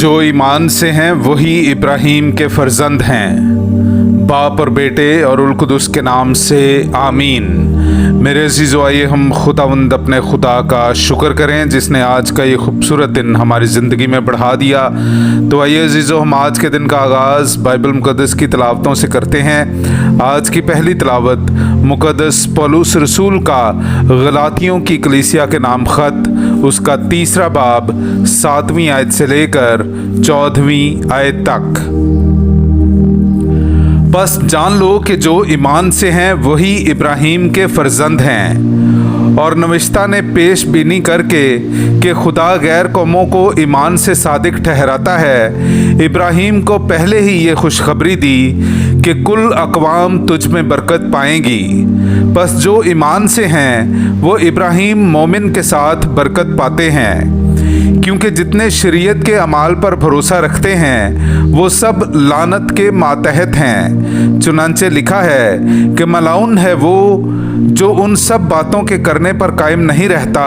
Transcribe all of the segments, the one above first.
जो ईमान से हैं वही इब्राहीम के फर्जंद हैं। बाप और बेटे और उल कुदस के नाम से आमीन। मेरे अजीज़ो, आइए हम खुदावंद अपने खुदा का शुक्र करें जिसने आज का ये खूबसूरत दिन हमारी ज़िंदगी में बढ़ा दिया। तो आइए अजीज़ो, हम आज के दिन का आगाज़ बाइबल मुक़द्दस की तिलावतों से करते हैं। आज की पहली तिलावत मुक़द्दस पौलुस रसूल का गलातियों की कलीसिया के नाम ख़त, उसका 3 बाब 7वीं आयत से लेकर 14वीं आयत तक। बस जान लो कि जो ईमान से हैं वही इब्राहीम के फर्जंद हैं। और नविश्ता ने पेश बीनी करके कि खुदा गैर कौमों को ईमान से सादिक ठहराता है, इब्राहीम को पहले ही ये खुशखबरी दी कि कुल अक़वाम तुझ में बरकत पाएंगी। बस जो ईमान से हैं वो इब्राहीम मोमिन के साथ बरकत पाते हैं, क्योंकि जितने शरीयत के अमाल पर भरोसा रखते हैं वो सब लानत के मातहत हैं। चुनांचे लिखा है कि मलाउन है वो जो उन सब बातों के करने पर कायम नहीं रहता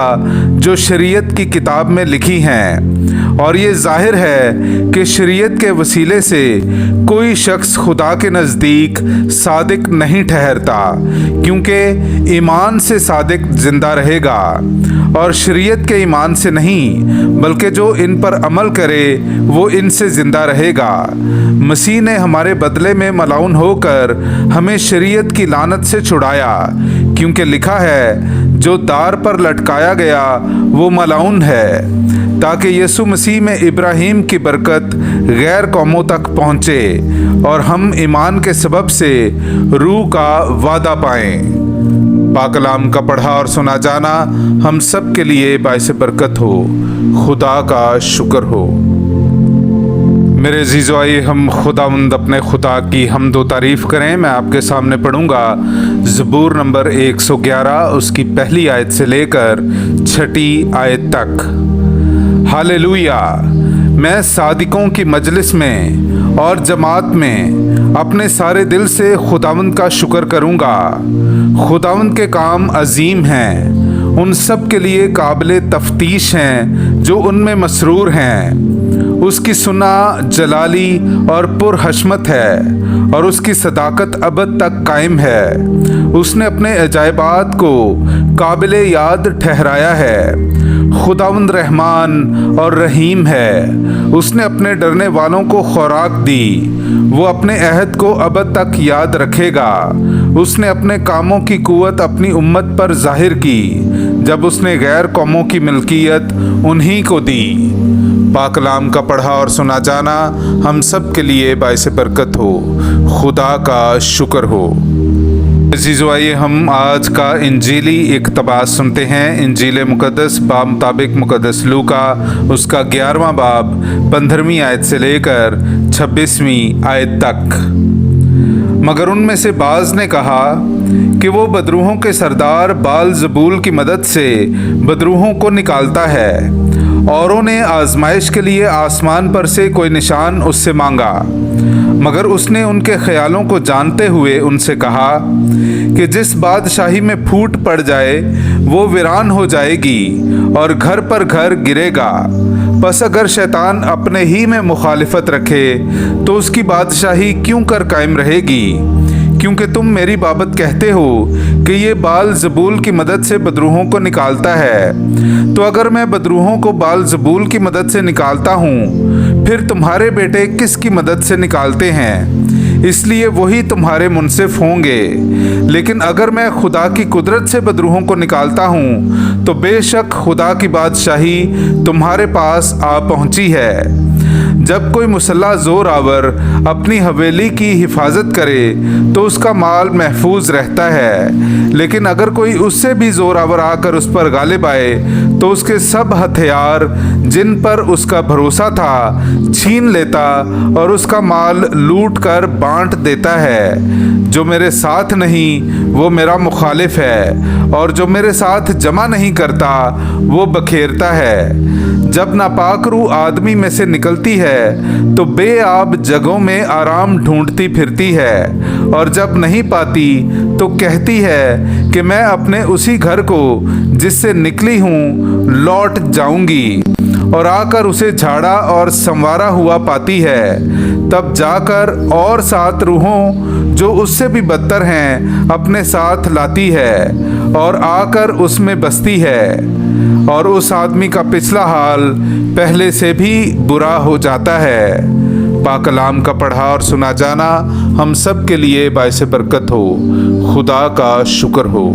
जो शरीयत की किताब में लिखी हैं। और ये जाहिर है कि शरीयत के वसीले से कोई शख्स खुदा के नज़दीक सादिक नहीं ठहरता, क्योंकि ईमान से सादिक जिंदा रहेगा। और शरीयत के ईमान से नहीं, बल्कि जो इन पर अमल करे वो इनसे ज़िंदा रहेगा। मसीह ने हमारे बदले में मलाउन होकर हमें शरीयत की लानत से छुड़ाया, क्योंकि लिखा है जो दार पर लटकाया गया वो मलाउन है, ताकि यीशु मसीह में इब्राहीम की बरकत गैर कौमों तक पहुँचे और हम ईमान के सबब से रूह का वादा पाएँ। पाकलाम का पढ़ा और सुना जाना हम सब के लिए बाइस बरकत हो। खुदा का शुक्र हो। मेरे अजीज़ो, आइए हम खुदावंद अपने खुदा की हमदो तारीफ़ करें। मैं आपके सामने पढ़ूंगा ज़बूर नंबर 111, उसकी पहली आयत से लेकर 6ठी आयत तक। हालेलुया। मैं सादिकों की मजलिस में और जमात में अपने सारे दिल से खुदावंद का शुक्र करूंगा। खुदावंद के काम अजीम हैं, उन सब के लिए काबिल तफ्तीश हैं जो उनमें मसरूर हैं। उसकी सुना जलाली और पुरहशमत है और उसकी सदाकत अबद तक कायम है। उसने अपने अजायबात को काबिल याद ठहराया है। खुदावंद रहमान और रहीम है, उसने अपने डरने वालों को खुराक दी। वो अपने अहद को अबद तक याद रखेगा। उसने अपने कामों की कुव्वत अपनी उम्मत पर जाहिर की, जब उसने गैर कौमों की मिल्कियत उन्हीं को दी। पाकलाम का पढ़ा और सुना जाना हम सब के लिए बाइस बरकत हो। खुदा का शुक्र हो। अजीज़ो, आइए हम आज का इंजीली इक़्तिबास सुनते हैं। इंजील मुक़द्दस बाब मुताबिक मुक़द्दस लूका, उसका 11वां बाब 15वीं आयत से लेकर 26वीं आयत तक। मगर उनमें से बाज़ ने कहा कि वो बदरूहों के सरदार बाल ज़बूल की मदद से बदरूहों को निकालता है। औरों ने आजमाइश के लिए आसमान पर से कोई निशान उससे मांगा, मगर उसने उनके ख्यालों को जानते हुए उनसे कहा कि जिस बादशाही में फूट पड़ जाए वो वीरान हो जाएगी और घर पर घर गिरेगा। बस अगर शैतान अपने ही में मुखालिफत रखे तो उसकी बादशाही क्यों कर कायम रहेगी? क्योंकि तुम मेरी बाबत कहते हो कि ये बाल ज़बूल की मदद से बदरूहों को निकालता है। तो अगर मैं बदरूहों को बाल ज़बूल की मदद से निकालता हूँ, फिर तुम्हारे बेटे किसकी मदद से निकालते हैं? इसलिए वही तुम्हारे मुनसिफ होंगे। लेकिन अगर मैं खुदा की कुदरत से बदरूहों को निकालता हूँ, तो बेशक खुदा की बादशाही तुम्हारे पास आ पहुँची है। जब कोई मुसल्ला ज़ोर आवर अपनी हवेली की हिफाजत करे तो उसका माल महफूज रहता है, लेकिन अगर कोई उससे भी ज़ोर आवर आकर उस पर गालिब आए तो उसके सब हथियार जिन पर उसका भरोसा था छीन लेता और उसका माल लूट कर बांट देता है। जो मेरे साथ नहीं वो मेरा मुखालिफ है, और जो मेरे साथ जमा नहीं करता वो बखेरता है। जब नापाक रूह आदमी में से निकलती है तो बेआब जगहों में आराम ढूंढती फिरती है, और जब नहीं पाती तो कहती है कि मैं अपने उसी घर को जिससे निकली हूँ लौट जाऊंगी। और आकर उसे झाड़ा और संवारा हुआ पाती है, तब जाकर और 7 रूहों जो उससे भी बदतर हैं अपने साथ लाती है और आकर उसमें बसती है, और उस आदमी का पिछला हाल पहले से भी बुरा हो जाता है। पाक कलाम का पढ़ा और सुना जाना हम सब के लिए बाइस बरकत हो। खुदा का शुक्र हो।